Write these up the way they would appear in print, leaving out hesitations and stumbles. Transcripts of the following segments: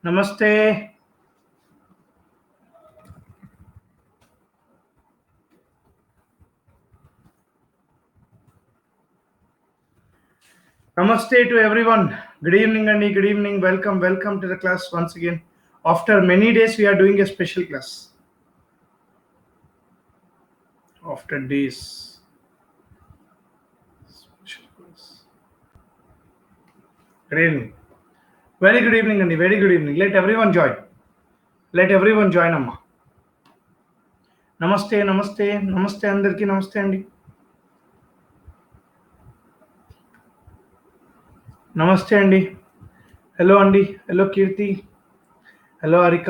नमस्ते. Namaste to everyone. Good evening, Andy. Good evening. Welcome to the class once again. After many days, we are doing a special class. After days. Special class. Good evening. Very good evening, Andy. Very good evening. Let everyone join. Let everyone join, Amma. Namaste, అందరికీ నమస్తే అండి. నమస్తే అండి. Hello అండి. Hello Keerthi. Hello Harika.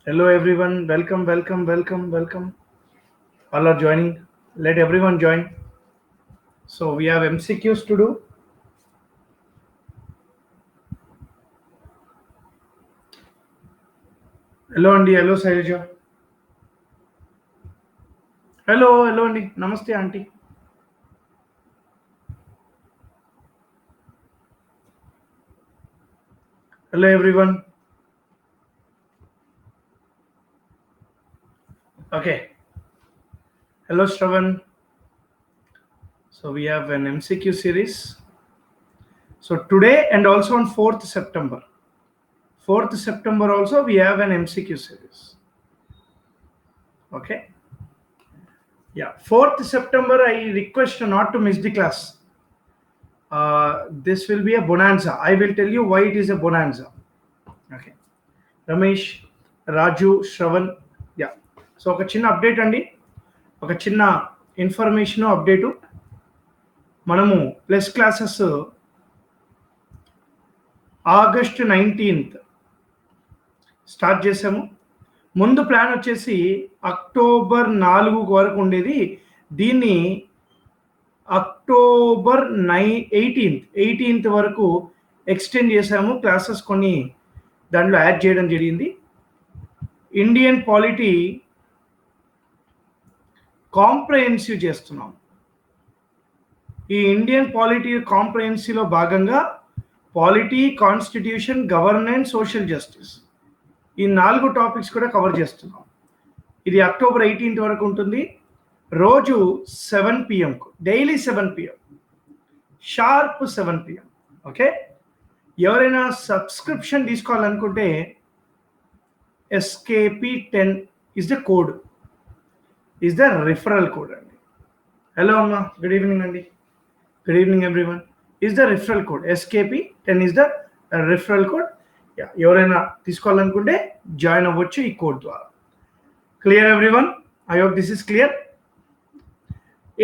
Hello everyone. Welcome. All are joining. Let everyone join. So we have MCQs to do. Hello Andy. Hello Sailaja. Hello Andy. Namaste auntie. Hello everyone. Okay. Hello Shravan. So we have an MCQ series. So today and also on 4th September. 4th September also we have an MCQ series. Okay. Yeah. 4th September I request not to miss the class. This will be a bonanza. I will tell you why it is a bonanza. Okay. Ramesh, Raju, Shravan. Yeah. So ఒక చిన్న update అండి, ఒక చిన్న information update. మనము plus classes August 19th start చేసాము. ముందు plan వచ్చేసి October 4 వరకు ఉండేది. దీన్ని అక్టోబర్ 18th వరకు ఎక్స్టెండ్ చేసాము. క్లాసెస్ కొన్ని దాంట్లో యాడ్ చేయడం జరిగింది. ఇండియన్ పాలిటీ కాంప్రహెన్సివ్ చేస్తున్నాం. ఈ ఇండియన్ పాలిటీ కాంప్రహెన్సివ్లో భాగంగా polity, constitution, governance, social justice ఈ 4 టాపిక్స్ కూడా కవర్ చేస్తున్నాం. ఇది అక్టోబర్ 18th వరకు ఉంటుంది. రోజు 7 PM, daily 7 PM, sharp 7 PM. Okay. ఎవరైనా సబ్స్క్రిప్షన్ తీసుకోవాలనుకుంటే SKP10 is the code, is the referral code అండి. హలో అమ్మా, గుడ్ ఈవినింగ్ అండి. Good evening everyone. Is the referral code. SKP10 is the referral code. ఎవరైనా తీసుకోవాలనుకుంటే జాయిన్ అవ్వచ్చు ఈ code ద్వారా. Clear everyone? I hope this is clear.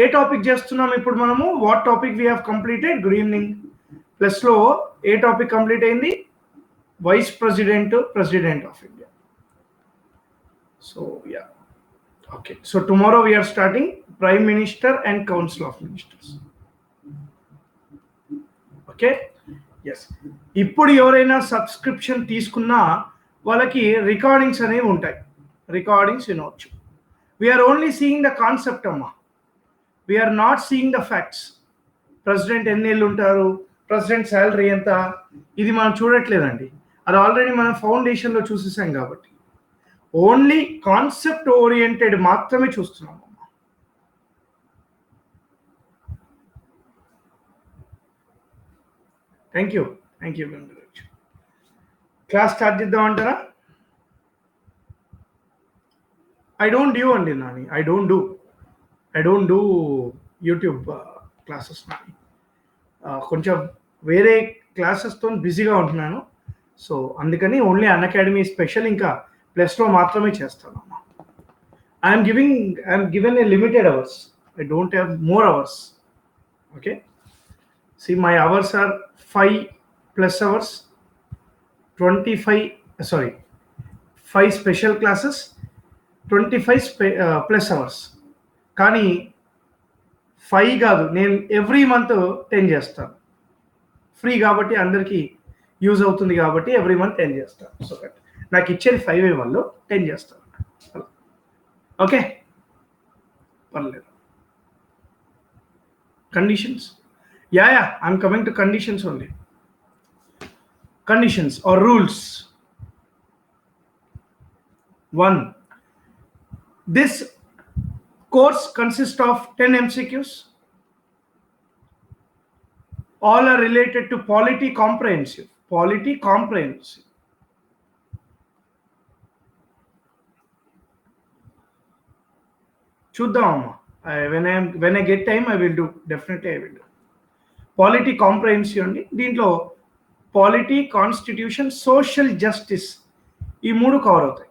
A topic చేస్తున్నాం ఇప్పుడు మనము? What topic we have completed? Good evening. ప్లస్లో ఏ టాపిక్ కంప్లీట్ అయింది? Vice president of India. So yeah, okay. So tomorrow we're starting prime minister and council of ministers. Okay. Yes. ఇప్పుడు ఎవరైనా subscription తీసుకున్నా వాళ్ళకి recordings అనేవి ఉంటాయి. రికార్డింగ్స్ వినవచ్చు. We are only seeing the concept అమ్మా. We are not seeing the facts. President ఎన్ని ఏళ్ళు ఉంటారు, ప్రెసిడెంట్ శాలరీ ఎంత, ఇది మనం చూడట్లేదండి. అది ఆల్రెడీ మనం ఫౌండేషన్లో చూసేసాం కాబట్టి ఓన్లీ కాన్సెప్ట్ ఓరియంటెడ్ మాత్రమే చూస్తున్నాం. Thank you Venkatraj. Class start చేద్దామంటారా? ఐ డోంట్ డూ అండి Nani. I don't do YouTube classes Nani. కొంచెం వేరే క్లాసెస్తో బిజీగా ఉంటున్నాను. సో అందుకని ఓన్లీ అన్అకాడమీ స్పెషల్ ఇంకా ప్లస్లో మాత్రమే చేస్తాను. I'm given a limited hours. I don't have more hours. Okay. See, my hours are 5 plus hours, 5 special classes, 25 plus hours. కానీ 5 కాదు, నేను ఎవ్రీ మంత్ 10 చేస్తాను. ఫ్రీ కాబట్టి అందరికీ యూజ్ అవుతుంది కాబట్టి ఎవ్రీ మంత్ 10 చేస్తాను. సో నాకు ఇచ్చేది 5 వాళ్ళు 10 చేస్తాను. ఓకే, పర్లేదు. Conditions. Yeah, I'm coming to conditions only. conditions or rules. 1. This course consists of 10 MCQs. All are related to polity comprehensive. Polity comprehensive. చూద్దామమ్మా. when I get time I will do, definitely I will do. Polity comprehensive అండి. దీంట్లో polity, constitution, social justice ఈ 3 cover అవుతాయి.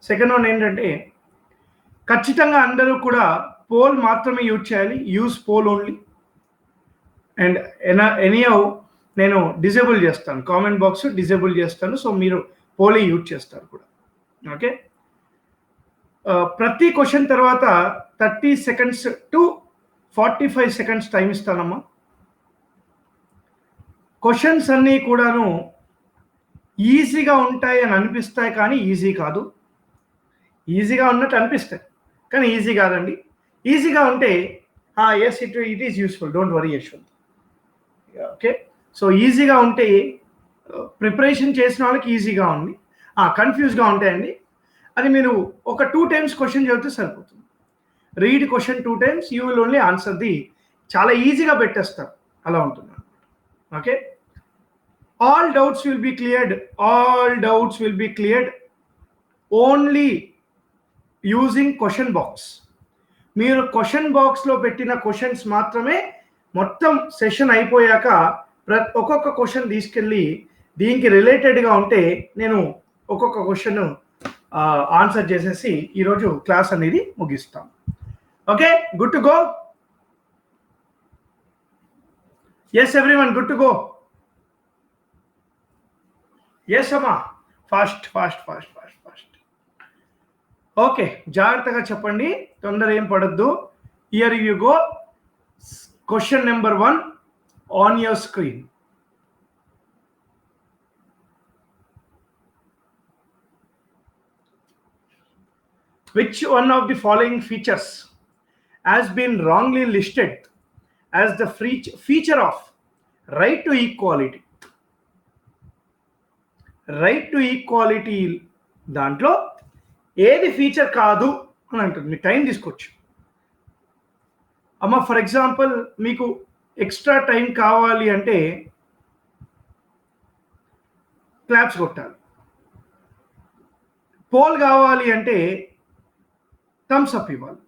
Second one ఏంటంటే ఖచ్చితంగా అందరూ కూడా pole మాత్రమే use చేయాలి. Use poll only. And anyhow నేను డిజేబుల్ చేస్తాను, కామెంట్ బాక్స్ డిజేబుల్ చేస్తాను. సో మీరు పోలే యూజ్ చేస్తారు కూడా. ఓకే, ప్రతి క్వశ్చన్ తర్వాత 30 సెకండ్స్ టు 45 సెకండ్స్ టైం ఇస్తానమ్మా. క్వశ్చన్స్ అన్నీ కూడాను ఈజీగా ఉంటాయి అని అనిపిస్తాయి, కానీ ఈజీ కాదు. ఈజీగా ఉన్నట్టు అనిపిస్తాయి కానీ ఈజీ కాదండి. ఈజీగా ఉంటే yes it is useful, don't worry Yashwant. Okay, so ఈజీగా ఉంటే ప్రిపరేషన్ చేసిన వాళ్ళకి ఈజీగా ఉంది. కన్ఫ్యూజ్గా ఉంటాయండి, అది మీరు ఒక 2 times క్వశ్చన్ చదివితే సరిపోతుంది. Read question 2 times, you will only answer the. చాలా ఈజీగా పెట్టేస్తారు, అలా ఉంటుంది. Okay, all doubts will be cleared only using question box. మీరు క్వశ్చన్ బాక్స్లో పెట్టిన క్వశ్చన్స్ మాత్రమే మొత్తం సెషన్ అయిపోయాక ఒక్కొక్క క్వశ్చన్ తీసుకెళ్ళి దీనికి రిలేటెడ్గా ఉంటే నేను ఒక్కొక్క క్వశ్చన్ ఆన్సర్ చేసేసి ఈరోజు క్లాస్ అనేది ముగిస్తాం. Okay, good to go. Yes everyone, good to go. Yes అమ్మా, ఫాస్ట్. ఓకే, జాగ్రత్తగా చెప్పండి, తొందర ఏం పడద్దు. Here you go. Question number 1 on your screen. Which one of the following features has been wrongly listed as the feature of right to equality? Right to equality దాంట్లో ఏది feature కాదు అని అంటుంది. మీకు టైం తీసుకోవచ్చు అమ్మ. ఫర్ ఎగ్జాంపుల్ మీకు extra time కావాలి అంటే క్లాప్స్ కొట్టాలి. పోల్ కావాలి అంటే థమ్స్ అప్ ఇవ్వాలి.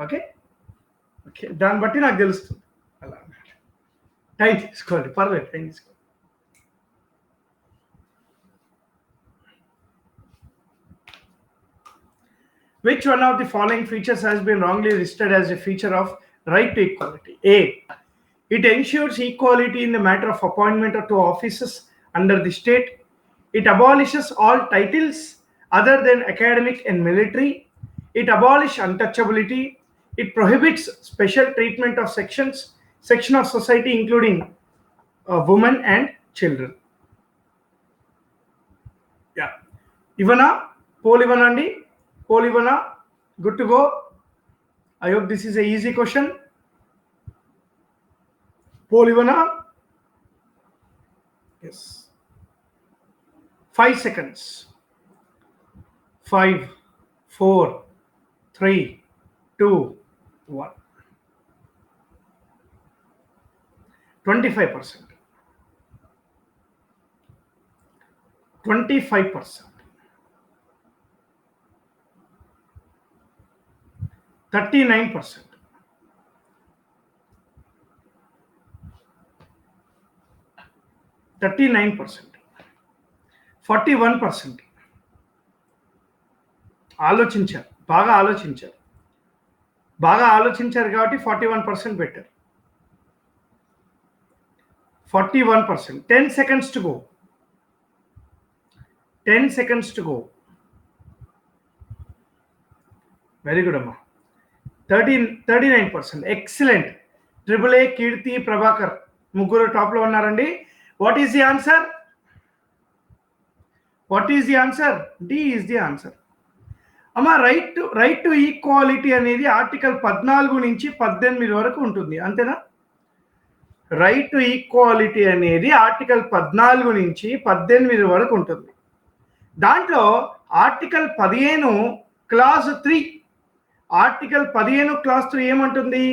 ఓకే, దాన్ని బట్టి నాకు తెలుస్తుంది. అలా టైం తీసుకోండి, పర్లేదు, టైం తీసుకోండి. Which one of the following features has been wrongly listed as a feature of right to equality? A. It ensures equality in the matter of appointment to offices under the state. It abolishes all titles other than academic and military. It abolishes untouchability. It prohibits special treatment of section of society including women and children. Yeah. Ivana, poll Ivana andi. Poll Ivana, good to go. I hope this is a easy question. Poll Ivana. Yes. 5 seconds. 5, 4, 3, 2, 1. 25%. 25%. 39%. 39%. 41%. ఆలోచించారు, బాగా ఆలోచించారు కాబట్టి 41% పెట్టారు. 41%. 10 seconds to go. 10 seconds to go. Very good amma. 39%. Excellent. AAA Kirti Prabhakar ముగ్గురు top లో ఉన్నారండి. What is the answer? D is the answer. అమ్మా, right to equality అనేది ఆర్టికల్ 14 నుంచి 18 వరకు ఉంటుంది, అంతేనా? రైట్ టు ఈక్వాలిటీ అనేది ఆర్టికల్ 14 నుంచి 18 వరకు ఉంటుంది. దాంట్లో ఆర్టికల్ 15 క్లాజ్ 3 ఆర్టికల్ 15 క్లాజ్ 3 ఏమంటుంది?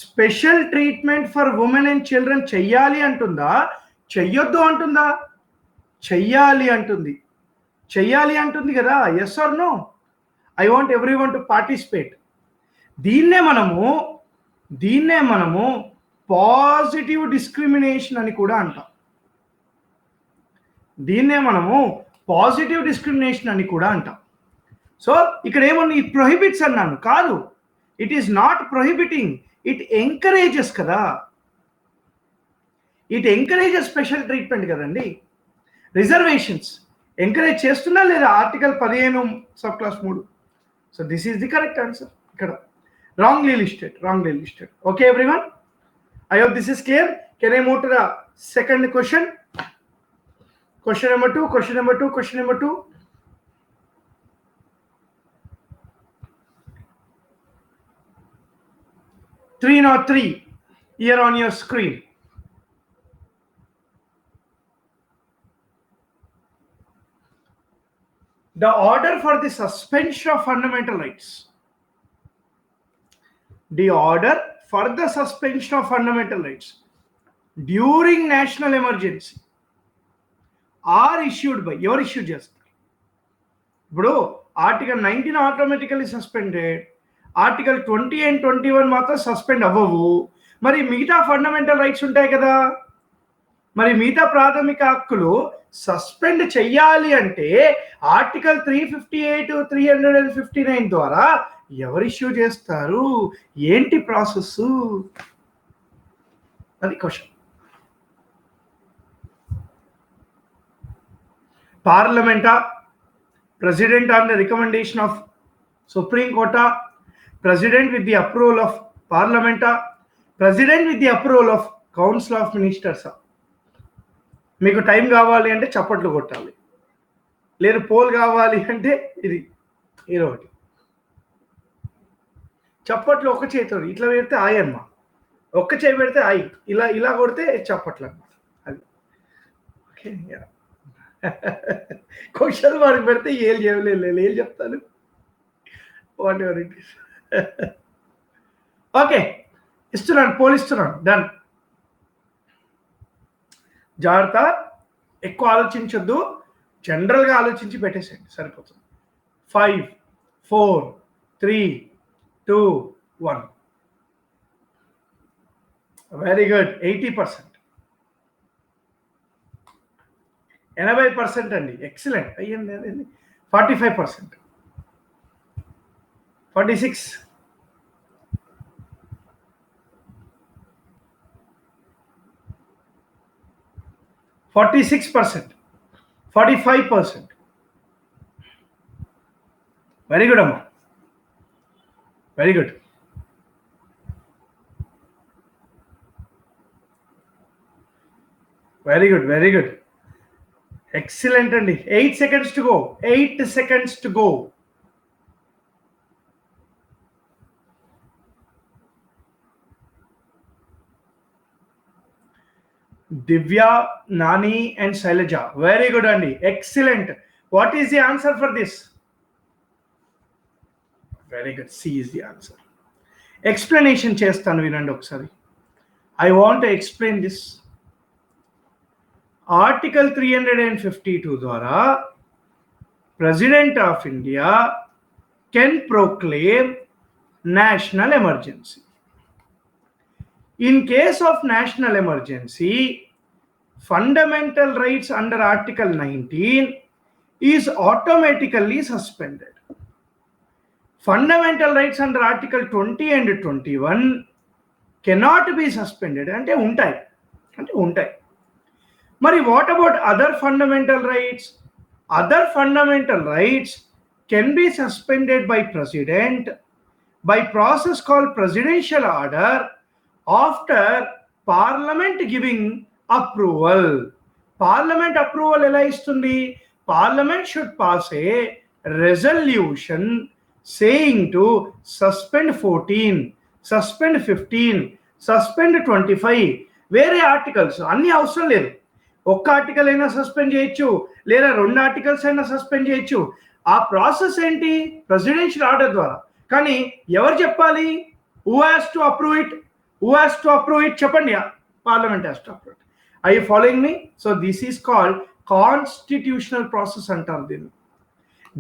Special treatment for women and children చెయ్యాలి అంటుందా, చెయ్యొద్దు అంటుందా? చెయ్యాలి అంటుంది. చెయ్యాలి అంటుంది కదా. Yes or no? I want everyone to participate. దీన్నే మనము పాజిటివ్ డిస్క్రిమినేషన్ అని కూడా అంటాం. సో ఇక్కడ ఏమన్నా ఈ ప్రొహిబిట్స్ అన్నాను కాదు, it is not prohibiting, it encourages కదా. ఇట్ ఎంకరేజెస్ స్పెషల్ ట్రీట్మెంట్ కదండి. రిజర్వేషన్స్ ఎంకరేజ్ చేస్తున్నా లేదా article 15 sub class 3. So this is the correct answer. ఇక్కడ wrongly listed. Okay everyone, I hope this is clear. Can I move to the second question? Question number 2. 303 here on your screen. The order for the suspension of fundamental rights. The order for the suspension of fundamental rights during national emergency are issued by your issue just. Bro, Article 19 automatically suspended. Article 20 and 21 మాత్రం suspend అవ్వవు. మరి మిగతా fundamental rights ఉంటాయి కదా, మరి మిగతా ప్రాథమిక హక్కులు సస్పెండ్ చెయ్యాలి అంటే ఆర్టికల్ 358, 359 ద్వారా ఎవరు ఇష్యూ చేస్తారు? ఏంటి ప్రాసెస్? అది క్వశ్చన్. పార్లమెంటా, president on the recommendation of supreme కోర్టా, president with the approval of పార్లమెంటా, president with the approval of council of మినిస్టర్సా? మీకు టైం కావాలి అంటే చప్పట్లు కొట్టాలి, లేదు పోల్ కావాలి అంటే ఇది ఒకటి. చప్పట్లు ఒక్క చేతితో ఇట్లా పెడితే ఆయి అమ్మ, ఒక్క చేయి పెడితే ఆయి, ఇలా కొడితే చప్పట్లు అన్నమాట. అది ఓకే. క్వశ్చన్ మార్క్ పెడితే ఏం చేయలేదు, ఏం చెప్తాను, what ever it is. Okay, ఇస్తున్నాను, పోల్ ఇస్తున్నాను. డన్. జాగ్రత్త, ఎక్కువ ఆలోచించొద్దు, జనరల్గా ఆలోచించి పెట్టేసేయండి, సరిపోతుంది. 5, 4, 3, 2, 1. Very good. 80%, 80% అండి. ఎక్సలెంట్. అయ్యండి. 45%, 46, 46%, 45%. వెరీ గుడ్ అమ్మా, very good. Very good. Excellent అండి. 8 seconds to go. 8 seconds to go. Divya, Nani and Shailaja. Very good Andy. Excellent. What is the answer for this? Very good. C is the answer. Explanation chestanu vinandi okkasari. I want to explain this. Article 352 ద్వారా President of India can proclaim national emergency. In case of national emergency, fundamental rights under Article 19 is automatically suspended. Fundamental rights under Article 20 and 21 cannot be suspended. అంటే ఉంటాయి. మరి what about other fundamental rights? Other fundamental rights can be suspended by president by process called presidential order after parliament giving approval. Parliament approval ఎలా ఇస్తుంది? Parliament should pass a resolution saying to suspend 14, suspend 15, suspend 25, వేరే articles అన్నీ అవసరం లేదు. ఒక్క article అయినా suspend చేయొచ్చు, లేదా 2 ఆర్టికల్స్ అయినా సస్పెండ్ చేయొచ్చు. ఆ ప్రాసెస్ ఏంటి? ప్రెసిడెన్షియల్ ఆర్డర్ ద్వారా. కానీ ఎవరు చెప్పాలి? Who has to approve it? Who has to approve it? చెప్పండి. Parliament has to approve it. I you following me? So this is called constitutional process అంటారు దీన్ని.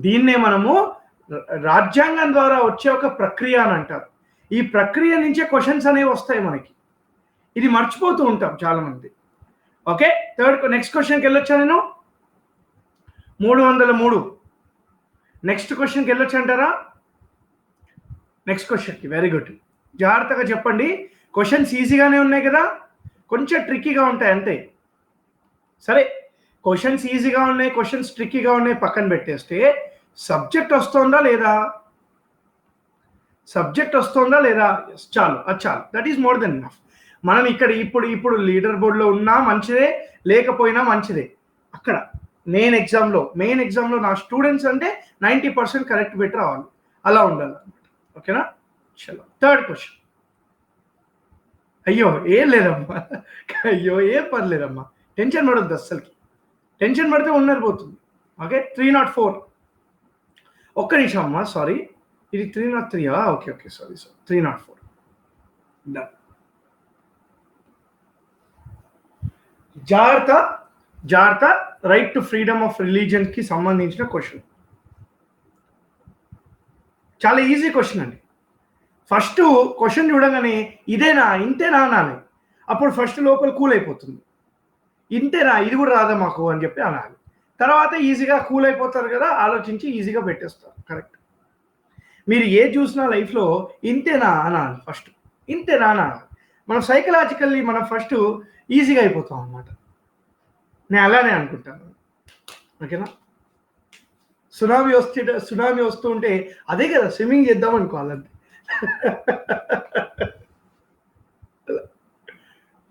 దీన్నే మనము రాజ్యాంగం ద్వారా వచ్చే ఒక ప్రక్రియ అని అంటారు. ఈ ప్రక్రియ నుంచే క్వశ్చన్స్ అనేవి వస్తాయి మనకి. ఇది మర్చిపోతూ ఉంటాం చాలా మంది. ఓకే, నెక్స్ట్ క్వశ్చన్కి వెళ్ళొచ్చా నేను? 303. నెక్స్ట్ క్వశ్చన్కి వెళ్ళొచ్చు అంటారా? నెక్స్ట్ క్వశ్చన్కి. వెరీ గుడ్, జాగ్రత్తగా చెప్పండి. క్వశ్చన్స్ ఈజీగానే ఉన్నాయి కదా, కొంచెం ట్రిక్కీగా ఉంటాయి అంతే. సరే, క్వశ్చన్స్ ఈజీగా ఉన్నాయి, క్వశ్చన్స్ ట్రిక్కీగా ఉన్నాయి పక్కన పెట్టేస్తే, సబ్జెక్ట్ వస్తుందా లేదా? సబ్జెక్ట్ వస్తుందా లేదా? చాలు, అది చాలు. That is more than enough. మనం ఇక్కడ ఇప్పుడు లీడర్ బోర్డులో ఉన్నా మంచిదే, లేకపోయినా మంచిదే. అక్కడ మెయిన్ ఎగ్జామ్లో నా స్టూడెంట్స్ అంటే 90% కరెక్ట్ పెట్టి రావాలి, అలా ఉండాలి అనమాట. ఓకేనా? చలో, థర్డ్ క్వశ్చన్. అయ్యో ఏం లేదమ్మా, అయ్యో ఏం పర్లేదమ్మా, టెన్షన్ పడొద్దు అస్సలకి. టెన్షన్ పడితే ఉన్నది పోతుంది. ఓకే, 304. ఒక్క నిమిషం అమ్మా, సారీ, ఇది 303. Okay, sorry 304. డన్. జాగ్రత్త. Right to freedom of religion కి సంబంధించిన క్వశ్చన్. చాలా ఈజీ క్వశ్చన్ అండి. ఫస్ట్ క్వశ్చన్ చూడగానే ఇదేనా, ఇంతేనా అనాలి. అప్పుడు ఫస్ట్ లోపల కూల్ అయిపోతుంది. ఇంతేనా, ఇది కూడా రాదా మాకు అని చెప్పి అనాలి. తర్వాత ఈజీగా కూల్ అయిపోతారు కదా, ఆలోచించి ఈజీగా పెట్టేస్తారు. కరెక్ట్. మీరు ఏ చూసినా లైఫ్లో ఇంతేనా అనాలి. ఫస్ట్ ఇంతేనా అనాలి. మనం సైకలాజికల్లీ మనం ఫస్ట్ ఈజీగా అయిపోతాం అన్నమాట. నేను అలానే అనుకుంటాను. ఓకేనా? సునామీ వస్తూ ఉంటే అదే కదా స్విమ్మింగ్ చేద్దాం అనుకోవాలంటే.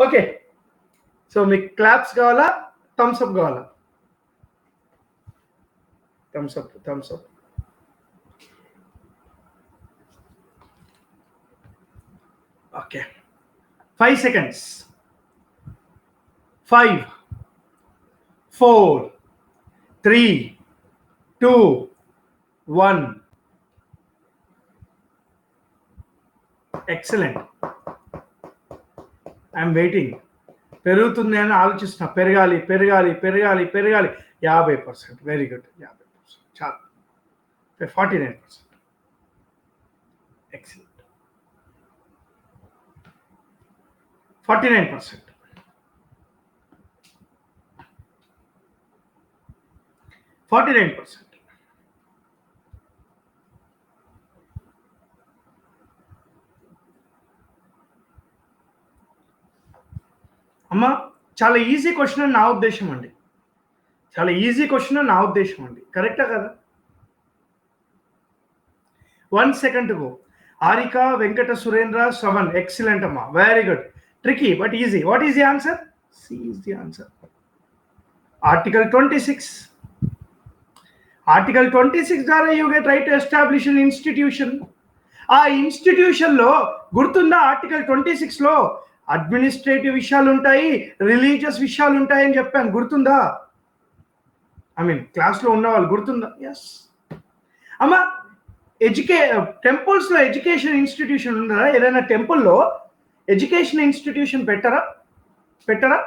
ఓకే, సో మీకు క్లాప్స్ కావాలా, థమ్స్ అప్ కావాలా? Thumbs up. Okay, 5 seconds. 5, 4, 3, 2, 1. Excellent. I'm waiting. పెరుగుతుంది అని ఆలోచిస్తున్నా. పెరగాలి. 50%. Very good. 50%. చాలు. 49%. ఎక్సలెంట్. 49%. 49%. అమ్మా, చాలా ఈజీ క్వశ్చన్ అని నా ఉద్దేశం అండి. కరెక్టా కదా? 1 second go. Harika, Venkata Surendra, Shravan. Excellent అమ్మా, very good. Tricky but easy. What is the answer? C is the answer. Article 26. Article 26 ద్వారా you get right to establish an institution. ఆ ఇన్స్టిట్యూషన్ లో గుర్తుందా, ఆర్టికల్ 26 లో అడ్మినిస్ట్రేటివ్ విషయాలు ఉంటాయి, రిలీజియస్ విషయాలు ఉంటాయి అని చెప్పాను. గుర్తుందా? క్లాస్లో ఉన్న వాళ్ళు గుర్తుందా? ఎస్ అమ్మా. టెంపుల్స్లో ఎడ్యుకేషన్ ఇన్స్టిట్యూషన్ ఉందా? ఏదైనా టెంపుల్లో ఎడ్యుకేషన్ ఇన్స్టిట్యూషన్ పెట్టరా?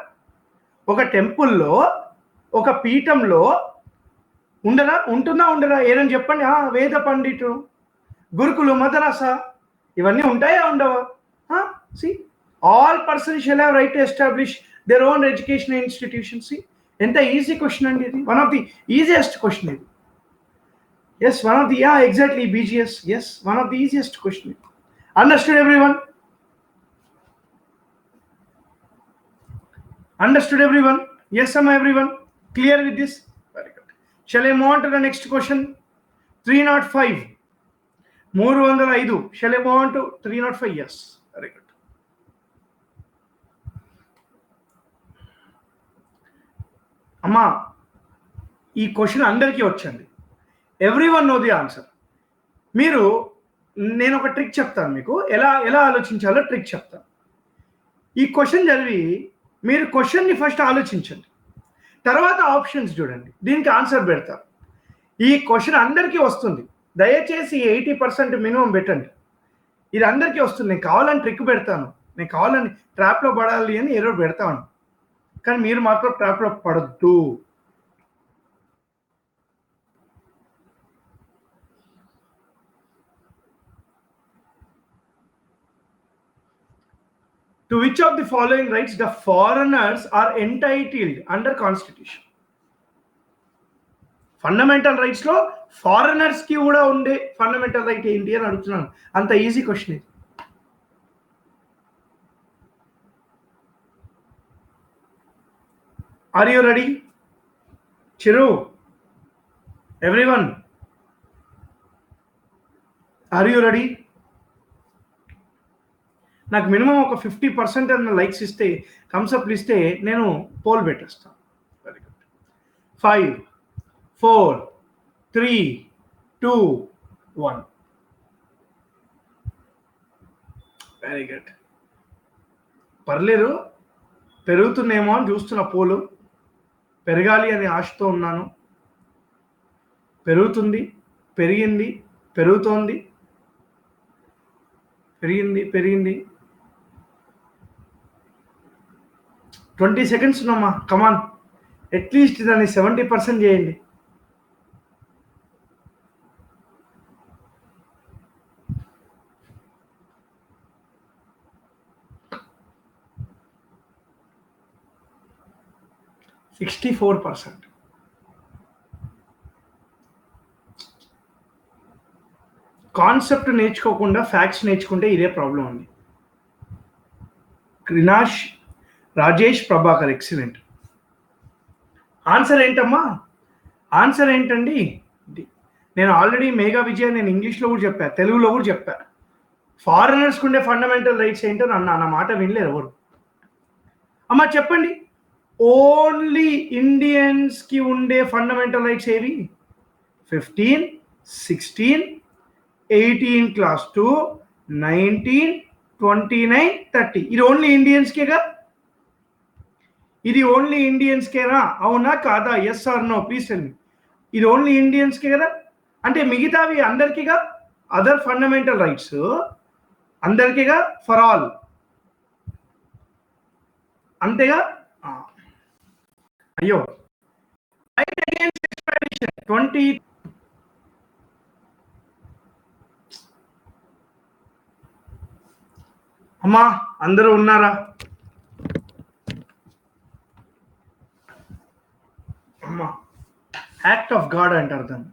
ఒక టెంపుల్లో, ఒక పీఠంలో ఉంటుందా? ఏదని చెప్పండి. వేద పండితుడు, గురుకులు, మదరసా, ఇవన్నీ ఉంటాయా, ఉండవా? All persons shall have right to establish their own education institutions. ఎంత ఈజీ క్వశ్చన్ అండి ఇది. One of the easiest question ఇది. Yes, one of the exactly BGS. Yes, one of the easiest question. Understood everyone? Understood everyone? Yes, everyone? Clear with this? Very good. Shall I move on to the next question? 305. 305. Shall I move on to 305? Yes. Very good. Amma, ఈ question అందరికీ వచ్చింది. Everyone know the answer. నేను ఒక trick చెప్తాను మీకు, ఎలా ఆలోచించాలో trick చెప్తాను. ఈ క్వశ్చన్ చదివి మీరు క్వశ్చన్ని ఫస్ట్ ఆలోచించండి, తర్వాత ఆప్షన్స్ చూడండి, దీనికి ఆన్సర్ పెడతారు. ఈ క్వశ్చన్ అందరికీ వస్తుంది, దయచేసి 80% మినిమం పెట్టండి. ఇది అందరికీ వస్తుంది. నేను కావాలని ట్రిక్ పెడతాను, నేను కావాలని ట్రాప్లో పడాలి అని ఏదో పెడతాను, కానీ మీరు మాత్రం ట్రాప్లో పడద్దు. To which of the following rights the foreigners are entitled under Constitution? Fundamental rights లో ఫారినర్స్ కి కూడా ఉండే ఫండమెంటల్ రైట్ ఏంటి అని అడుగుతున్నాను. అంత ఈజీ క్వశ్చన్ ఇది. Are you ready? Chiru, everyone, are you ready? నాకు మినిమం ఒక 50% అన్న లైక్స్ ఇస్తే, థమ్స్అప్లు ఇస్తే నేను పోల్ పెట్టేస్తాను. Very good. 5 4 3 2 1. Very good. పర్లేదు, పెరుగుతుందేమో అని చూస్తున్న పోలు. పెరగాలి అని ఆశతో ఉన్నాను. పెరుగుతుంది, పెరిగింది, పెరుగుతోంది, పెరిగింది. 20 seconds ఉన్నామా? కమాన్, అట్లీస్ట్ దాన్ని 70% చేయండి. $64. కాన్సెప్ట్ నేర్చుకోకుండా ఫ్యాక్ట్స్ నేర్చుకుంటే ఇదే ప్రాబ్లం అండి. క్రినాష్, రాజేష్, ప్రభాకర్, ఎక్సలెంట్. ఆన్సర్ ఏంటమ్మా? ఆన్సర్ ఏంటండి? నేను ఆల్రెడీ మేఘా విజయ నేను ఇంగ్లీష్లో కూడా చెప్పా, తెలుగులో కూడా చెప్పా. ఫారినర్స్కి ఉండే ఫండమెంటల్ రైట్స్ ఏంటో నా మాట వినలేరు ఎవరు. అమ్మా చెప్పండి, ఓన్లీ ఇండియన్స్కి ఉండే ఫండమెంటల్ రైట్స్ ఏవి? 15, 16, 18 Class 2, 19, 29, 30. ఇది ఓన్లీ ఇండియన్స్కేగా? ఇది ఓన్లీ ఇండియన్స్కేనా? అవునా కాదా? Yes or no, please tell me. ఇది ఓన్లీ ఇండియన్స్కే కదా? అంటే మిగతావి అందరికీగా? అదర్ ఫండమెంటల్ రైట్స్ అందరికీగా, ఫర్ ఆల్, అంతేగా? అయ్యో, రైట్ అగైన్స్ ఎక్స్‌ప్లాయిటేషన్ 20. అమ్మా అందరూ ఉన్నారా? అమ్మా, యాక్ట్ ఆఫ్ గాడ్ అంటారు దాన్ని.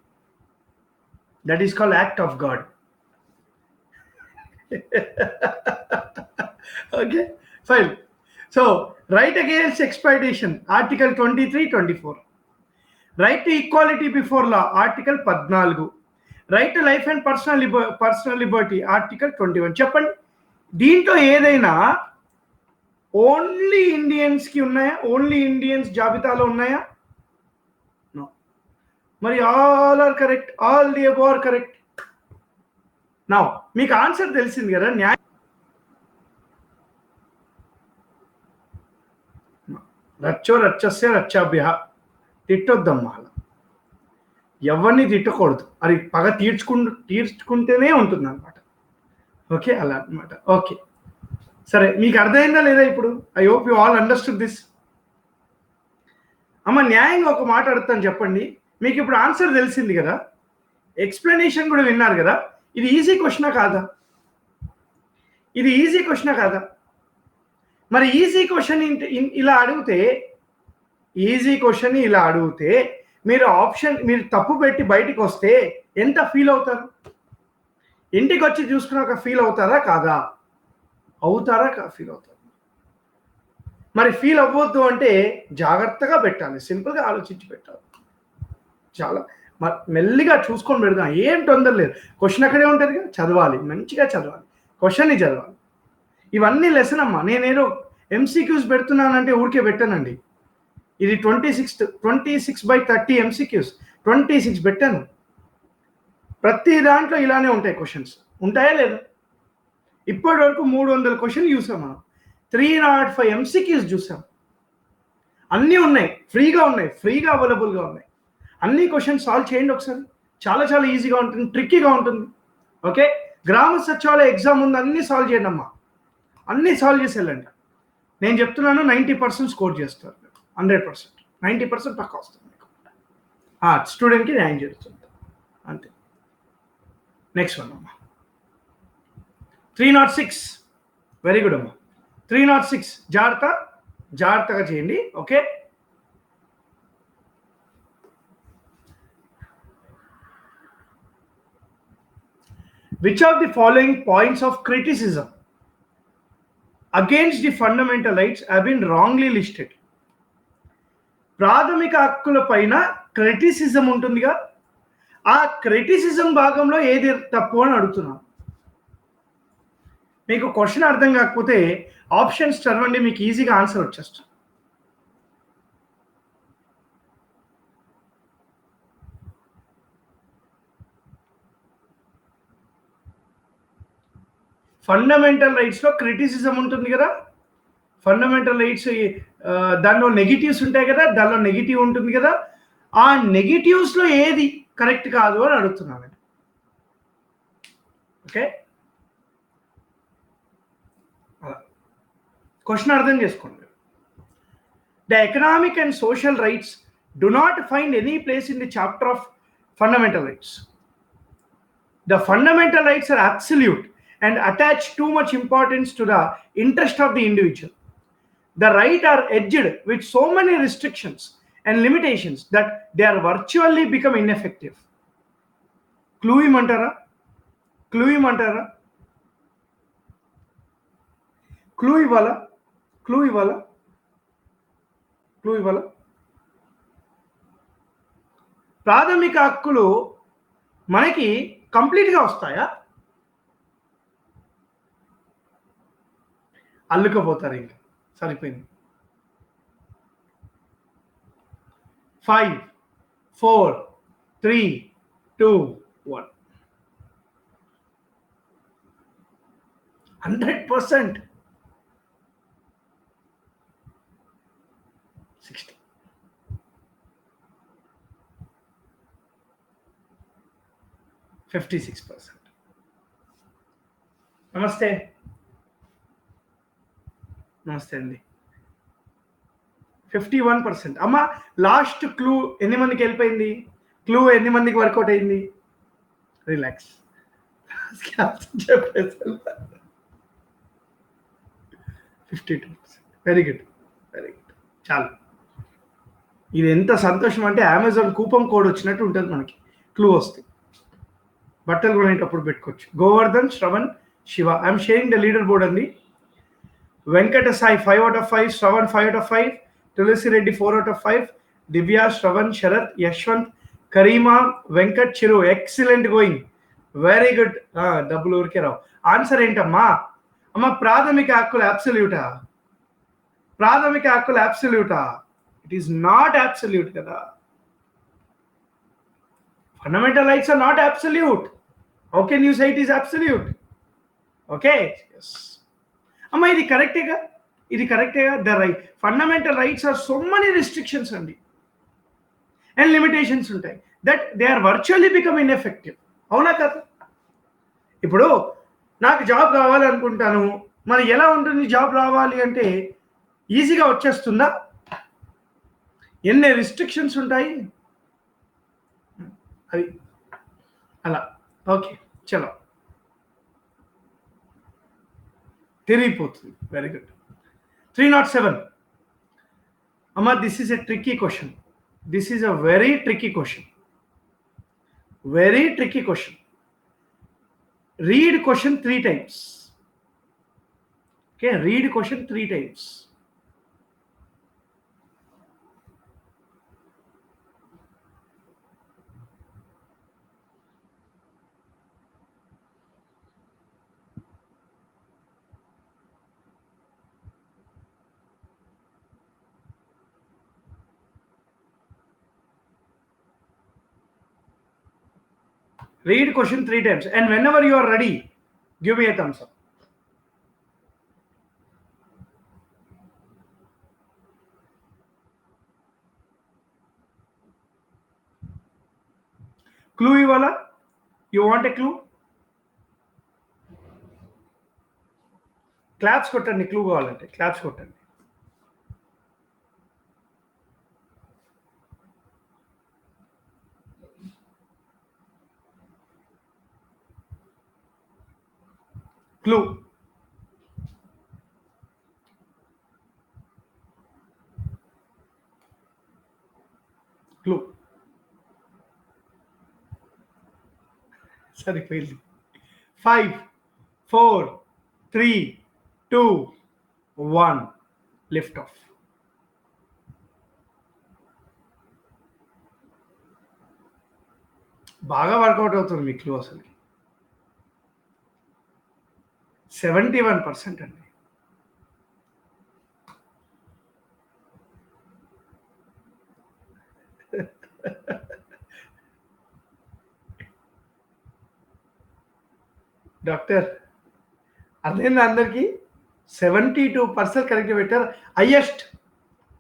That is called act of God. Okay, fine. So right against exploitation article 23, 24. Right to equality before law article 14. Right to life and personal Liberty article 21. చెప్పండి, దీంట్లో ఏదైనా only ఇండియన్స్కి ఉన్నాయా? ఓన్లీ ఇండియన్స్ జాబితాలో ఉన్నాయా? No. మరి all are correct, all the above are correct. Now మీకు answer తెలిసింది కదా. న్యాయ రచ్చో రచ్చస్య రచ్చాభ్య. తిట్టొద్దమ్మా, అలా ఎవరిని తిట్టకూడదు. అది పగ తీర్చుకుంటేనే ఉంటుంది అనమాట. ఓకే, అలా అనమాట. ఓకే, సరే, మీకు అర్థమైందా లేదా ఇప్పుడు? I hope you all understood this. అమ్మ న్యాయంగా ఒక మాట అడుగుతాను, చెప్పండి. మీకు ఇప్పుడు ఆన్సర్ తెలిసింది కదా, ఎక్స్ప్లెనేషన్ కూడా విన్నారు కదా. ఇది ఈజీ క్వశ్చనా కాదా? ఇది ఈజీ క్వశ్చనా కాదా? మరి ఈజీ క్వశ్చన్ ఇలా అడిగితే, మీరు ఆప్షన్ మీరు తప్పు పెట్టి బయటికి వస్తే ఎంత ఫీల్ అవుతారు? ఇంటికి వచ్చి చూసుకున్నాక ఫీల్ అవుతారా కాదా? అవుతారా ఫీల్ అవుతారు. మరి ఫీల్ అవ్వద్దు అంటే జాగ్రత్తగా పెట్టాలి, సింపుల్గా ఆలోచించి పెట్టాలి. చాలా మెల్లిగా చూసుకొని పెడదాం, ఏం తొందర లేదు. క్వశ్చన్ అక్కడే ఉంటుంది కదా, చదవాలి, మంచిగా చదవాలి, క్వశ్చన్ని చదవాలి. ఇవన్నీ లెసన్ అమ్మా. నేనేదో ఎంసీక్యూస్ పెడుతున్నానంటే ఊరికే పెట్టానండి. ఇది 26/30 ఎంసీక్యూస్, 26 పెట్టాను. ప్రతి దాంట్లో ఇలానే ఉంటాయి క్వశ్చన్స్, ఉంటాయా లేదా? ఇప్పటి వరకు 300 క్వశ్చన్లు చూసాం మనం, 305 ఎంసీక్యూస్ చూసాం. అన్నీ ఉన్నాయి, ఫ్రీగా అవైలబుల్గా ఉన్నాయి. అన్ని క్వశ్చన్స్ సాల్వ్ చేయండి ఒకసారి. చాలా చాలా ఈజీగా ఉంటుంది, ట్రిక్కీగా ఉంటుంది. ఓకే, గ్రామ సచివాలయ ఎగ్జామ్ ఉంది, అన్నీ సాల్వ్ చేయండి అమ్మా, అన్నీ సాల్వ్ చేసి వెళ్ళండి. నేను చెప్తున్నాను 90% స్కోర్ చేస్తారు, 100%, 90% పక్కా వస్తుంది మీకు. స్టూడెంట్కి న్యాయం చేస్తుంది అంతే. నెక్స్ట్ వన్ అమ్మా, 306. వెరీ గుడ్ అమ్మా, 306 జాగ్రత్తగా చేయండి. Okay, which of the following points of criticism against the fundamental rights have been wrongly listed? ప్రాథమిక హక్కుల పైన క్రిటిసిజం ఉంటుందిగా, ఆ క్రిటిసిజం భాగంలో ఏది తప్పు అని అడుగుతున్నాను. మీకు క్వశ్చన్ అర్థం కాకపోతే ఆప్షన్స్ చదవండి, మీకు ఈజీగా ఆన్సర్ వచ్చేస్తుంది. ఫండమెంటల్ రైట్స్లో క్రిటిసిజం ఉంటుంది కదా, ఫండమెంటల్ రైట్స్ దానిలో నెగిటివ్స్ ఉంటాయి కదా, దానిలో నెగిటివ్ ఉంటుంది కదా, ఆ నెగిటివ్స్లో ఏది కరెక్ట్ కాదు అని అడుగుతున్నాను. ఓకే, క్వశ్చన్ అర్థం చేసుకోండి. The economic and social rights do not find any place in the chapter of fundamental rights. The fundamental rights are absolute and attach too much importance to the interest of the individual. The rights are edged with so many restrictions and limitations that they are virtually become ineffective. Clue imantara? Clue ivala. ప్రాథమిక హక్కులు మనకి కంప్లీట్గా వస్తాయా? అల్లుకపోతారు, ఇంకా సరిపోయింది. 5, 4, 3, 2, 1. 100%. 60. 56%. నమస్తే అండి. 51%. అమ్మ, లాస్ట్ క్లూ ఎన్ని మందికి వెళ్ళిపోయింది? క్లూ ఎన్ని మందికి వర్కౌట్ అయింది? రిలాక్స్, చెప్పేసి 52%. Very good. చాలు. ఇది ఎంత సంతోషం అంటే అమెజాన్ కూపన్ కోడ్ వచ్చినట్టు ఉంటుంది మనకి, క్లూ వస్తే బట్టలు కొనేటప్పుడు పెట్టుకోవచ్చు. Govardhan, Shravan, Shiva. I'm sharing the leader board అండి. Venkata Sai 5 out of 5, Shravan 5 out of 5, Tulasi Reddy 4 out of 5, Divya, Shravan, Sharath, Yashwanth, Karima, Venkat, Chiru. Excellent going, very good. డబ్బులు ఊరికే రావు. ఆన్సర్ ఏంటమ్మా? అమ్మ, ప్రాథమిక హక్కులు అబ్సల్యూటా? ప్రాథమిక హక్కులు అబ్సల్యూటా? ఇట్ ఈస్ నాట్ అబ్సల్యూట్ కదా. Fundamental rights are not absolute. How can you say it is absolute? Okay, అమ్మ, ఇది కరెక్టేగా. The fundamental rights are so many restrictions అండి, అండ్ లిమిటేషన్స్ ఉంటాయి, that they are virtually become ineffective. అవునా కదా? ఇప్పుడు నాకు జాబ్ కావాలనుకుంటాను, మరి ఎలా ఉంటుంది జాబ్ రావాలి అంటే? ఈజీగా వచ్చేస్తుందా? ఎన్ని రిస్ట్రిక్షన్స్ ఉంటాయి అది అలా. ఓకే, చలో, తిరిగిపోతుంది. Very good. 307. అమ్మా, this is a tricky question. This is a very tricky question. Read question 3 times. Okay, read question 3 times. Read question 3 times, and whenever you are ready, give me a thumbs up. Clue ఇవ్వాలా? You want a clue? Claps కొట్టండి, clue కావాలంటే claps కొట్టండి. Clue. Clue సరిపోయింది. 5, 4, 3, 2, 1 lift of. బాగా work out అవుతుంది మీ clue అసలు. 71% అండి. Doctor అదేంది అందరికి 72% కరెక్ట్ పెట్టారు. Highest,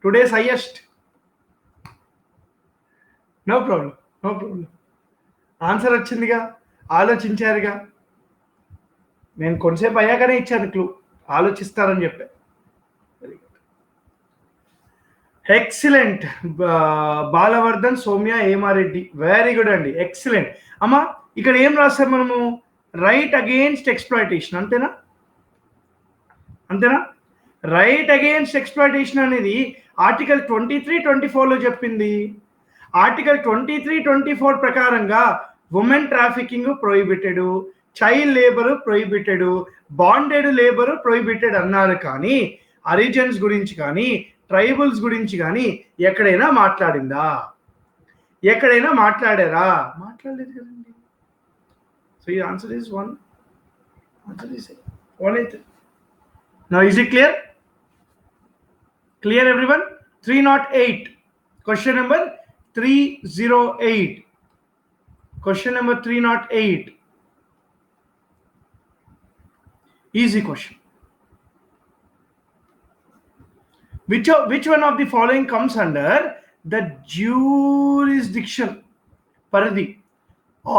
today's highest. No problem, no problem. Answer వచ్చిందిగా, ఆలోచించారుగా. నేను కొంతసేపు అయ్యాకనే ఇచ్చాను క్లూ, ఆలోచిస్తారని చెప్పా. Very good, excellent. Balavardhan, Soumya, Hemareddy, very good అండి, ఎక్సలెంట్. అమ్మా ఇక్కడ ఏం రాస్తారు మనము? రైట్ అగేన్స్ట్ ఎక్స్ప్లాయిటేషన్, అంతేనా? అంతేనా? రైట్ అగేన్స్ట్ ఎక్స్ప్లాయిటేషన్ అనేది ఆర్టికల్ 23-24లో చెప్పింది. ఆర్టికల్ 23-24 ప్రకారంగా women trafficking prohibited, child labour prohibited, bonded labour prohibited అన్నారు. కానీ అరిజన్స్ గురించి కానీ ట్రైబల్స్ గురించి కానీ ఎక్కడైనా మాట్లాడిందా? ఎక్కడైనా మాట్లాడారా? మాట్లాడలేదు కదండి. సో ఈ answer is 1. Answer is 1. Now is it clear? Clear everyone? 308. Question number 308. Question number 308. Easy question. Which one of the following comes under the jurisdiction paridhi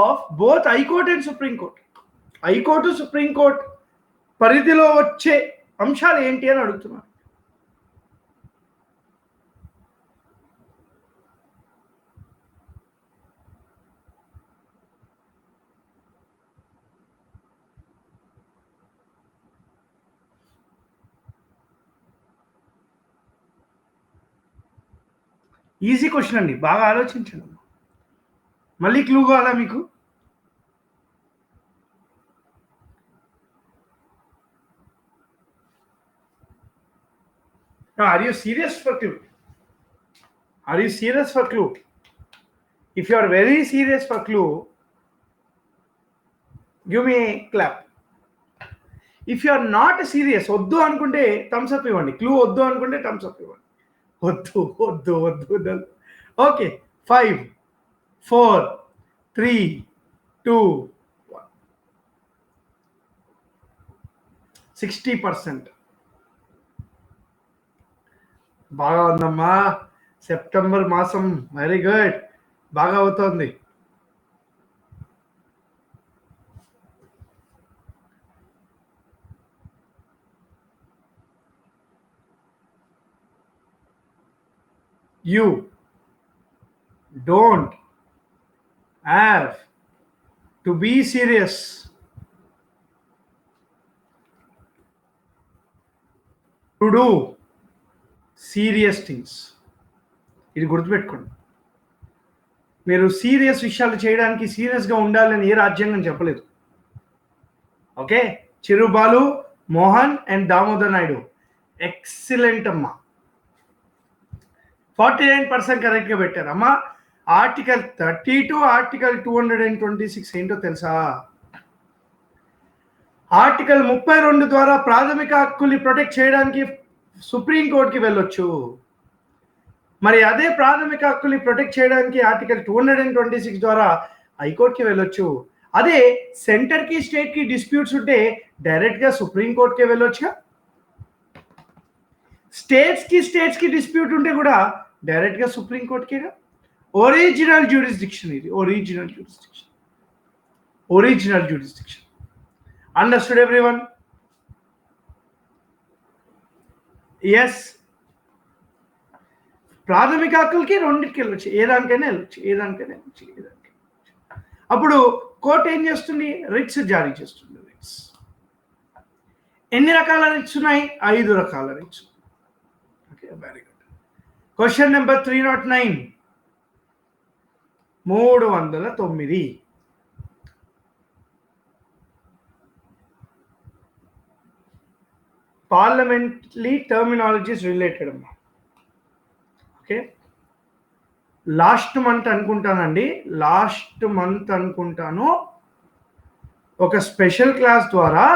of both High Court and Supreme Court? High Court to Supreme Court పరిధిలో వచ్చే అంశాలు ఏంటి అని అడుగుతున్నాను. Easy question అండి, బాగా ఆలోచించండి. మళ్ళీ క్లూ కావాలా మీకు? Are you serious for clue? Are you serious for clue? If you are very serious for clue, give me a clap. If you are not serious, వద్దు అనుకుంటే థమ్స్ అప్ ఇవ్వండి. Clue వద్దు అనుకుంటే థమ్స్ అప్ ఇవ్వండి. వద్దు వద్దు వద్దు. Okay, 5, 4, 3, 2, 1. 60%. బాగా ఉందమ్మా, సెప్టెంబర్ మాసం. వెరీ గుడ్, బాగా అవుతోంది. You don't have to be serious to do serious things. ఇది గుర్తుపెట్టుకోండి. మీరు సీరియస్ విషయాలు చేయడానికి సీరియస్గా ఉండాలని ఏ రాజ్యాంగం చెప్పలేదు. Okay, Chirubalu, Mohan and Damodar Naidu, excellent అమ్మా. 49% కరెక్ట్గా పెట్టారమ్మా. ఆర్టికల్ 32, ఆర్టికల్ 226 ఏంటో తెలుసా? ఆర్టికల్ 32 ద్వారా ప్రాథమిక హక్కుల్ని ప్రొటెక్ట్ చేయడానికి సుప్రీంకోర్టుకి వెళ్ళొచ్చు. మరి అదే ప్రాథమిక హక్కుల్ని ప్రొటెక్ట్ చేయడానికి ఆర్టికల్ 226 ద్వారా హైకోర్టుకి వెళ్ళొచ్చు. అదే సెంటర్కి స్టేట్కి డిస్ప్యూట్స్ ఉంటే డైరెక్ట్గా సుప్రీంకోర్టుకే వెళ్ళొచ్చుగా. స్టేట్స్కి డిస్ప్యూట్ ఉంటే కూడా డైరెక్ట్గా సుప్రీంకోర్టుకేగా. ఒరిజినల్ జ్యూరిస్డిక్షన్ ఇది, original jurisdiction, original jurisdiction. Understood everyone? Yes, ప్రాథమిక హక్కులకి రెండింటికి వెళ్ళొచ్చు, ఏదానికైనా వెళ్ళొచ్చు, ఏదానికైనా వెళ్ళొచ్చు, ఏదానికైనా. అప్పుడు కోర్టు ఏం చేస్తుంది? రిట్స్ జారీ చేస్తుంది. రిట్స్ ఎన్ని రకాల రిట్స్ ఉన్నాయి? 5 రకాల writs. Okay, very good. Question number 309, 309. Parliamentary terminologies related అమ్మా. ఓకే, లాస్ట్ మంత్ అనుకుంటానండి, లాస్ట్ మంత్ అనుకుంటాను, ఒక స్పెషల్ క్లాస్ ద్వారా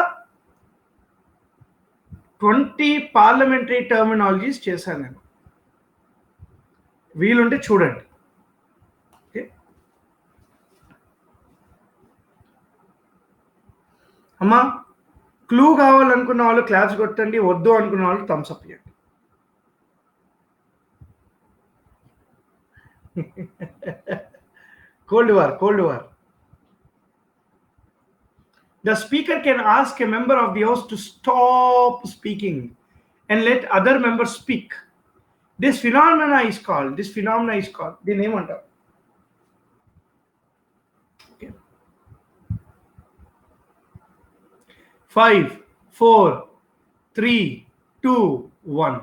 20 పార్లమెంటరీ టర్మినాలజీస్ చేశాను నేను. వీలుంటే చూడండి. ఓకే, అమ్మా క్లూ కావాలనుకున్న వాళ్ళు క్లాస్ కొట్టండి, వద్దు అనుకున్న వాళ్ళు థమ్స్ అప్ ఇవ్వండి. Cold War, Cold War. The speaker can ask a member of the House to stop speaking and let other members speak. This phenomena is called, the name on top. Okay. 5, 4, 3, 2, 1.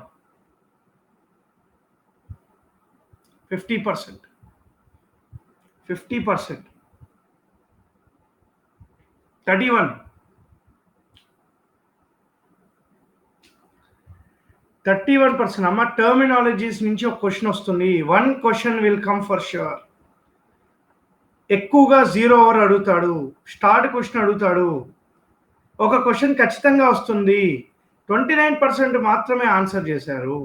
50%. 50%. 31. 31%. అమ్మ terminologies నుంచి ఒక question వస్తుంది. 1 question will come for sure. ఎక్కువగా 0 over అడుగుతాడు, start question అడుగుతాడు. ఒక question ఖచ్చితంగా వస్తుంది. 29% మాత్రమే ఆన్సర్ చేశారు.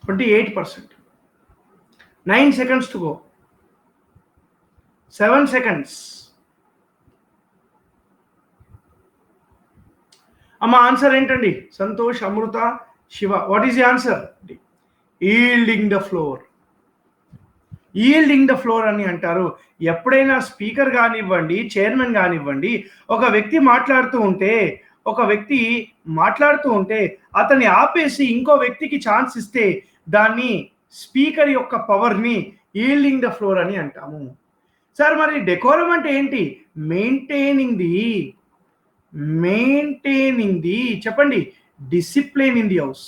28%. 9 seconds to go. 7 seconds. అమ్మ ఆన్సర్ ఏంటండి? Santosh, Amrutha, Shiva, what is the answer? Yielding the floor. Yielding the floor అని అంటారు. ఎప్పుడైనా స్పీకర్ కానివ్వండి, చైర్మన్ కానివ్వండి, ఒక వ్యక్తి మాట్లాడుతూ ఉంటే అతన్ని ఆపేసి ఇంకో వ్యక్తికి ఛాన్స్ ఇస్తే దాన్ని స్పీకర్ యొక్క పవర్ని ఈల్డింగ్ ద ఫ్లోర్ అని అంటాము. సార్ మరి డెకోరం అంటే ఏంటి? మెయింటైనింగ్ ది చెప్పండి, discipline in the house.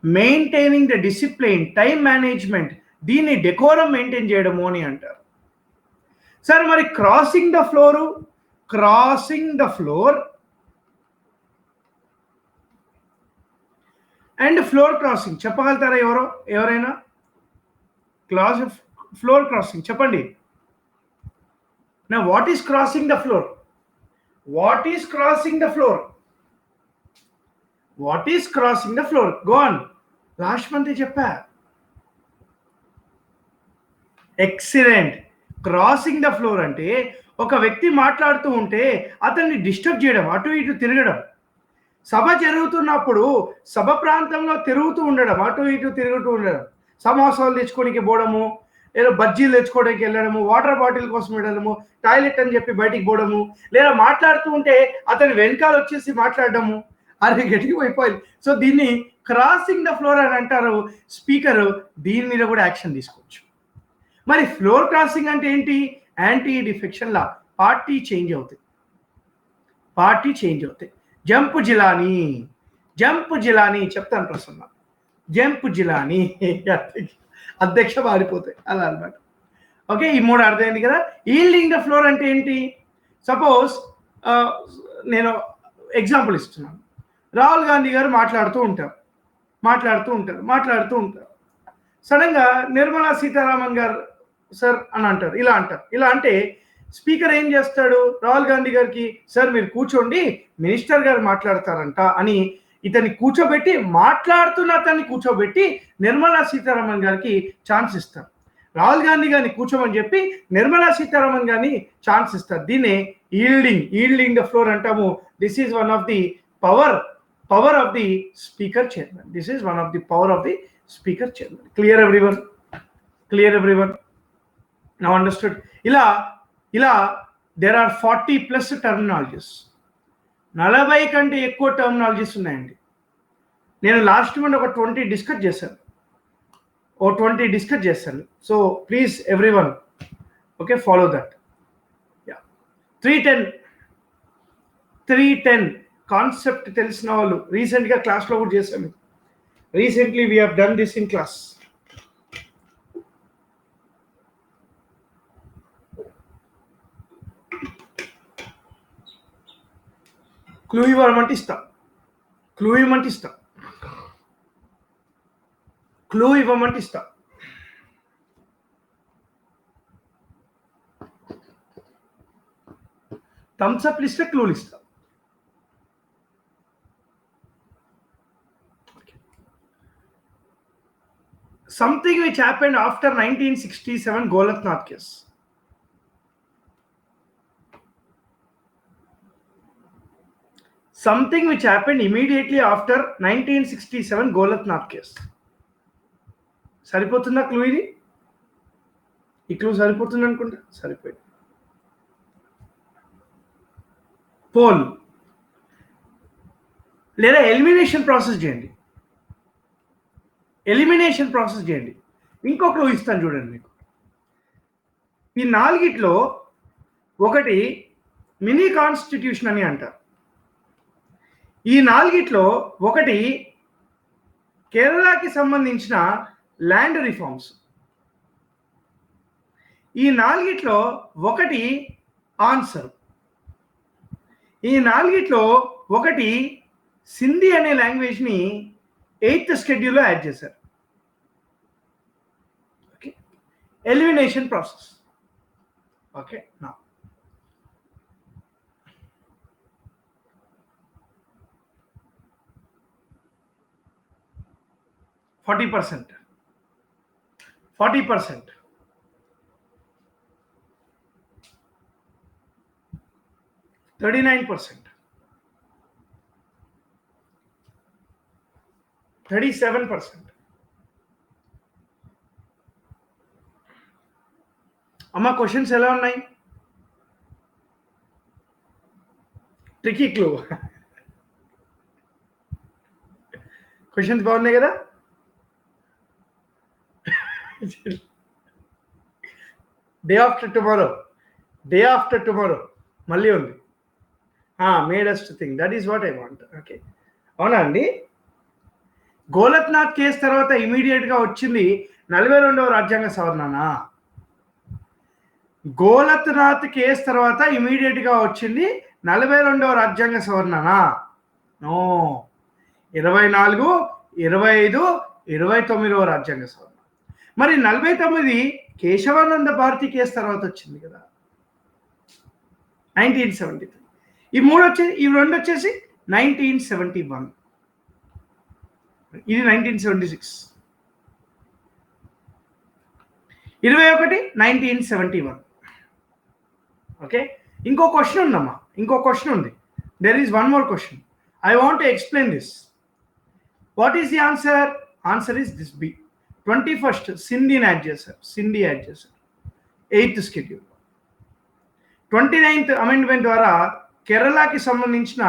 Maintaining the discipline, time management, దీన్ని డెకోరం మెయింటైన్ చేయడము అని అంటారు. సార్ మరి crossing the floor and floor crossing చెప్పగలుగుతారా ఎవరైనా? ఫ్లోర్ క్రాసింగ్ చెప్పండి. నా what is crossing the floor? What is crossing the floor? Go on. Last month చెప్పా. ఎక్సలెంట్. క్రాసింగ్ ద ఫ్లోర్ అంటే ఒక వ్యక్తి మాట్లాడుతూ ఉంటే అతన్ని డిస్టర్బ్ చేయడం, అటు ఇటు తిరగడం. సభ జరుగుతున్నప్పుడు సభ ప్రాంతంలో తిరుగుతూ ఉండడం, అటు ఇటు తిరుగుతూ ఉండడం, సమోసాలు తెచ్చుకోవడానికి పోవడము, ఏదో బజ్జీలు తెచ్చుకోవడానికి వెళ్ళడము, వాటర్ బాటిల్ కోసం వెళ్ళడము, టాయిలెట్ అని చెప్పి బయటికి పోవడము, లేదా మాట్లాడుతూ ఉంటే అతని వెనకాల వచ్చేసి మాట్లాడడము, అది గట్టిగా అయిపోయింది. సో దీన్ని క్రాసింగ్ ద ఫ్లోర్ అని అంటారు. స్పీకర్ దీని మీద కూడా యాక్షన్ తీసుకోవచ్చు. మరి ఫ్లోర్ క్రాసింగ్ అంటే ఏంటి? Anti defection law, party change అవుతాయి. జంప్ జిలానీ చెప్తాను ప్రసన్న. జంప్ జిలానీ అధ్యక్ష మారిపోతాయి అలా అన్నమాట. ఓకే, ఈ 3 అర్థమైంది కదా. ఈల్డింగ్ ద ఫ్లోర్ అంటే ఏంటి? సపోజ్ నేను ఎగ్జాంపుల్ ఇస్తున్నాను. రాహుల్ గాంధీ గారు మాట్లాడుతూ ఉంటారు. సడన్గా నిర్మలా సీతారామన్ గారు సార్ అని అంటారు. ఇలా అంటే స్పీకర్ ఏం చేస్తాడు? రాహుల్ గాంధీ గారికి, సార్ మీరు కూర్చోండి, మినిస్టర్ గారు మాట్లాడతారంట అని ఇతన్ని కూర్చోబెట్టి నిర్మలా సీతారామన్ గారికి ఛాన్స్ ఇస్తారు. రాహుల్ గాంధీ గారిని కూర్చోమని చెప్పి నిర్మలా సీతారామన్ గారిని ఛాన్స్ ఇస్తారు. దీన్నే ఈల్డింగ్ ద ఫ్లోర్ అంటాము. This is one of the power of the speaker chairman. Speaker chairman. Clear everyone? Now understood? ఇలా there are 40 plus terminologies. 40 కంటే ఎక్కువ టర్మినాలజీస్ ఉన్నాయండి. నేను లాస్ట్ మంత్ ఒక 20 డిస్కస్ చేశాను. So please everyone, okay, follow that. 310 concept తెలిసిన వాళ్ళు రీసెంట్గా క్లాస్లో కూడా చేశాను. Recently we have done this in class. Clue ఇవ్వమంటే ఇస్తా. థమ్స్ అప్ లిస్ట్, క్లూలు ఇస్తా. Something which happened after 1967 Golnath case. Something which happened immediately after 1967 Golnath case. సరిపోతుందా క్లూ? ఈ క్లూ సరిపోతుంది అనుకుంటా. సరిపోయింది. పోల్ లేదా ఎలిమినేషన్ ప్రాసెస్ చేయండి. ఇంకో క్లూ ఇస్తాను చూడండి మీకు. ఈ 4 ఒకటి మినీ కాన్స్టిట్యూషన్ అని అంటారు. ఈ 4 ఒకటి కేరళకి సంబంధించిన ల్యాండ్ రిఫార్మ్స్. ఈ 4 ఒకటి ఆన్సర్. ఈ 4 ఒకటి సింధీ అనే లాంగ్వేజ్ని 8th షెడ్యూల్లో యాడ్ చేశారు. Okay, elimination process. ఓకే, నా 40%, 39%, 37%. అమ్మ క్వశ్చన్స్ ఎలా ఉన్నాయి? Tricky clue. క్వశ్చన్స్ బాగున్నాయి కదా? డే ఆఫ్టర్ టుమారో మళ్ళీ ఉంది. Modest thing, that is what I want. Okay, అవునా అండి? గోలక్నాథ్ కేసు తర్వాత ఇమీడియట్గా వచ్చింది 42వ రాజ్యాంగ సవరణనా? గోలక్నాథ్ కేసు తర్వాత ఇమీడియట్గా వచ్చింది 42వ రాజ్యాంగ సవరణనా? నో, 24, 25, 29వ రాజ్యాంగ సవరణ. మరి 49 కేశవానంద భారతి కేసు తర్వాత వచ్చింది కదా, 1973. ఈ 2 వచ్చేసి 1971. ఇది 1976. 21 1971. ఓకే, ఇంకో క్వశ్చన్ ఉందమ్మా. There is one more question. I want to explain this. What is the answer? Answer is this be. 21st Sindhi add చేశారు. 8th schedule. 29th అమెండ్మెంట్ ద్వారా కేరళకి సంబంధించిన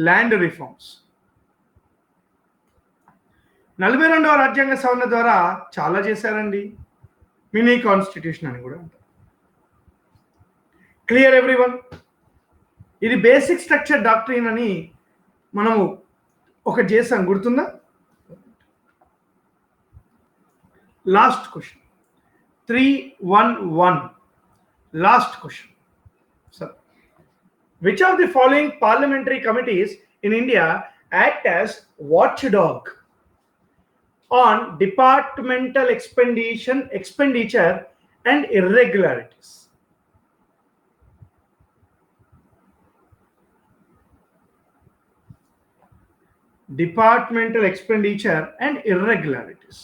ల్యాండ్ రిఫార్మ్స్. 42వ రాజ్యాంగ సవరణ ద్వారా చాలా చేశారండి. మినీ కాన్స్టిట్యూషన్ అని కూడా అంటారు. Clear everyone? ఇది బేసిక్ స్ట్రక్చర్ డాక్ట్రిన్ అని మనము ఒకటి చేసాం, గుర్తుందా? Last question 311. Last question. Sir, which of the following parliamentary committees in India act as watchdog on departmental expenditure and irregularities? Departmental expenditure and irregularities.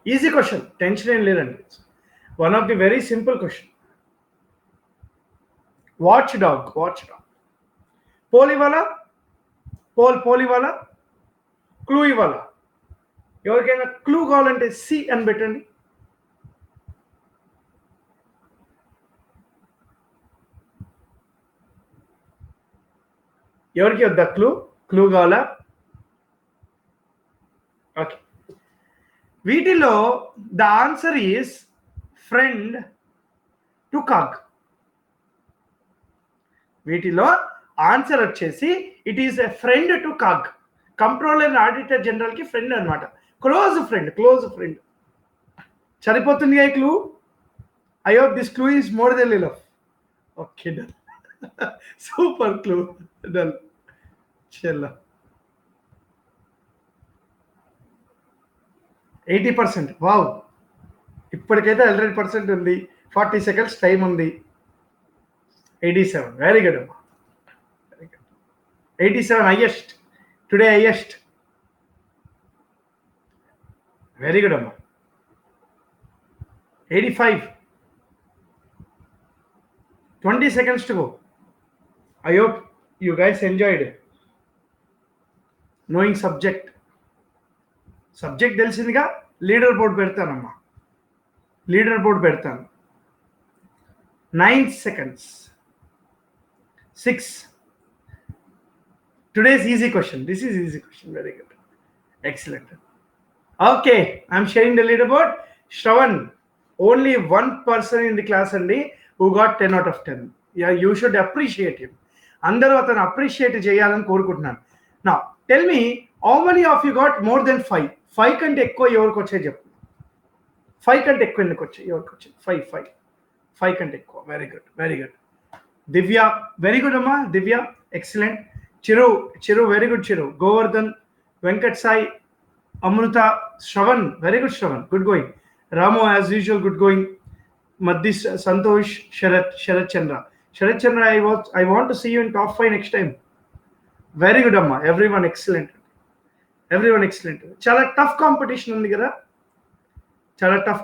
Easy question, tension ఏం లేదండి. One of the very simple question. Watchdog. Poll ఇవ్వాలా? Poll ఇవ్వాలా, clue ఇవ్వాలా? ఎవరికైనా clue కావాలంటే C అని పెట్టండి. ఎవరికి వద్దా క్లూ కావాలా? ఓకే, వీటిలో the answer is friend to CAG. వీటిలో ఆన్సర్ వచ్చేసి it is a friend to CAG. Controller and auditor general కి ఫ్రెండ్ అనమాట, క్లోజ్ ఫ్రెండ్. సరిపోతుంది ఈ clue. I hope this clue is more than enough. Okay, done. Super clue, done. చలో, 80%. Wow, ఇప్పటికైతే 100% ఉంది. 40 seconds time ఉంది. 87, very good అమ్మా, very good. 87 highest today, highest. Very good అమ్మా. 85, 20 seconds to go. I hope you guys enjoyed knowing subject తెలిసిందిగా. Leader board పెడతానమ్మా, leader board పెడతాను. 9 seconds. 6. Today's easy question. This is easy question. Very good. Excellent. Okay, I'm sharing the leaderboard. Shravan, only one person in the class only who got 10 out of 10. Yeah, you should appreciate him. అందరూ అతను appreciate చేయాలని కోరుకుంటున్నాను. Now, tell me, how many of you got more than 5? 5 కంటే ఎక్కువ ఎవరికి వచ్చాయి చెప్పు. 5 కంటే ఎక్కువ ఎందుకు వచ్చాయి? ఎవరికి వచ్చాయి? 5 కంటే ఎక్కువ. Very good, very good. Divya, very good అమ్మా. Divya, excellent. Chiru, very good Chiru. Govardhan, Venkat Sai, Amrutha, Shravan, very good Shravan, good going. Ramu, as usual, good going. మధ్య Santosh, Sharath Chandra, I want to see you in top 5 next time. Very good అమ్మా. ఎవ్రీవన్ ఎక్సలెంట్, చాలా టఫ్ కాంపిటీషన్ ఉంది కదా, tough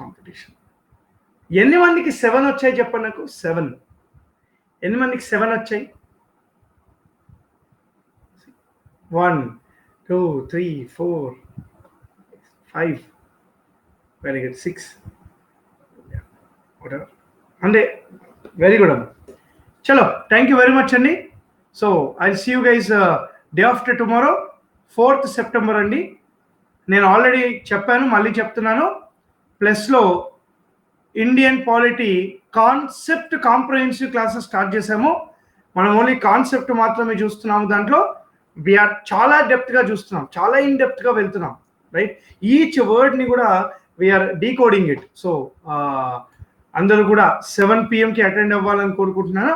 competition. ఎన్ని మందికి 7 వచ్చాయి చెప్పండి నాకు. 7, ఎన్ని మందికి 7 వచ్చాయి? 1, 2, 3, 4, 5, వెరీ గుడ్. 6, అంటే వెరీ గుడ్ అమ్మా. చలో, థ్యాంక్ యూ వెరీ మచ్ అండి. So I see you guys day after tomorrow, 4th September అండి. నేను ఆల్రెడీ చెప్పాను, మళ్ళీ చెప్తున్నాను. ప్లస్లో Indian polity concept comprehensive classes start చేసాము. మనం ఓన్లీ కాన్సెప్ట్ మాత్రమే చూస్తున్నాము. దాంట్లో వీఆర్ చాలా డెప్త్గా చూస్తున్నాం, చాలా ఇన్ డెప్త్గా వెళ్తున్నాం. రైట్, ఈచ్ వర్డ్ని కూడా వీఆర్ డీకోడింగ్ ఇట్. సో అందరూ కూడా 7 PM అటెండ్ అవ్వాలని కోరుకుంటున్నాను.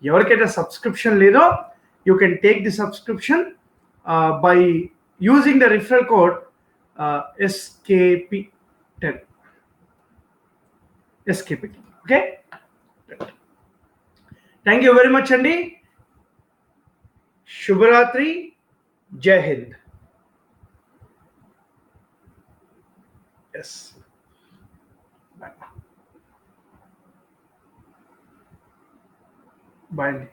ఎవరికైతే సబ్స్క్రిప్షన్ లేదో, you can take the subscription by using the referral code SKP10. Okay, thank you very much అండి. శుభరాత్రి, జై హింద్. ఎస్, బాయ్ అండి.